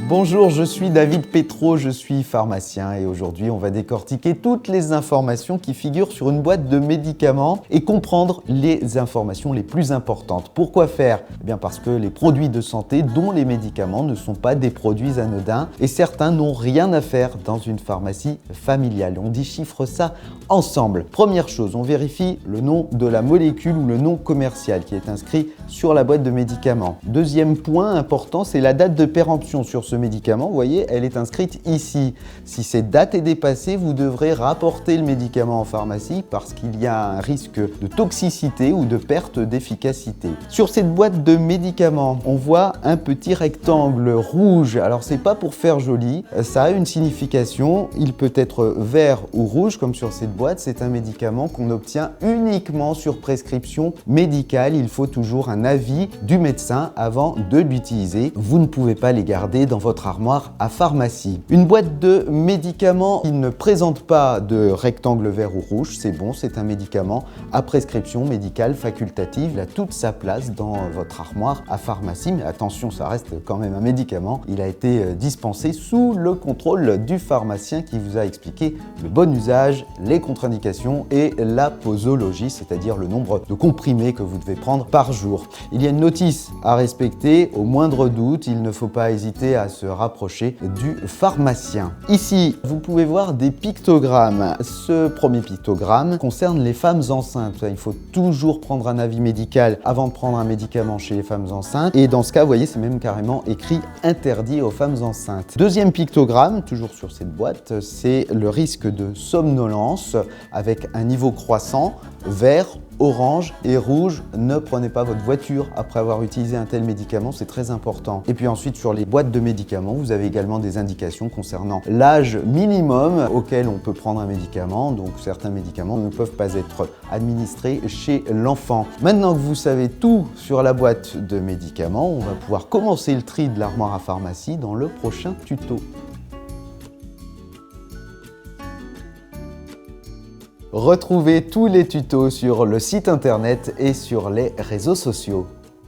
Bonjour, je suis David Petro, je suis pharmacien et aujourd'hui on va décortiquer toutes les informations qui figurent sur une boîte de médicaments et comprendre les informations les plus importantes. Pourquoi faire ? Eh bien parce que les produits de santé, dont les médicaments, ne sont pas des produits anodins et certains n'ont rien à faire dans une pharmacie familiale. On déchiffre ça ensemble. Première chose, on vérifie le nom de la molécule ou le nom commercial qui est inscrit sur la boîte de médicaments. Deuxième point important, c'est la date de péremption sur ce médicament. Vous voyez, elle est inscrite ici. Si cette date est dépassée, vous devrez rapporter le médicament en pharmacie parce qu'il y a un risque de toxicité ou de perte d'efficacité. Sur cette boîte de médicaments, on voit un petit rectangle rouge. Alors c'est pas pour faire joli, ça a une signification. Il peut être vert ou rouge comme sur cette boîte. C'est un médicament qu'on obtient uniquement sur prescription médicale. Il faut toujours un avis du médecin avant de l'utiliser. Vous ne pouvez pas les garder dans votre armoire à pharmacie. Une boîte de médicaments qui ne présente pas de rectangle vert ou rouge, c'est bon, c'est un médicament à prescription médicale facultative. Il a toute sa place dans votre armoire à pharmacie, mais attention, ça reste quand même un médicament. Il a été dispensé sous le contrôle du pharmacien qui vous a expliqué le bon usage, les contre-indications et la posologie, c'est-à-dire le nombre de comprimés que vous devez prendre par jour. Il y a une notice à respecter. Au moindre doute, il ne faut pas hésiter à se rapprocher du pharmacien. Ici, vous pouvez voir des pictogrammes. Ce premier pictogramme concerne les femmes enceintes. Il faut toujours prendre un avis médical avant de prendre un médicament chez les femmes enceintes. Et dans ce cas, vous voyez, c'est même carrément écrit « interdit aux femmes enceintes ». Deuxième pictogramme, toujours sur cette boîte, c'est le risque de somnolence avec un niveau croissant, vert, orange et rouge. Ne prenez pas votre voiture après avoir utilisé un tel médicament, c'est très important. Et puis ensuite, sur les boîtes de médicaments, vous avez également des indications concernant l'âge minimum auquel on peut prendre un médicament. Donc certains médicaments ne peuvent pas être administrés chez l'enfant. Maintenant que vous savez tout sur la boîte de médicaments, on va pouvoir commencer le tri de l'armoire à pharmacie dans le prochain tuto. Retrouvez tous les tutos sur le site internet et sur les réseaux sociaux.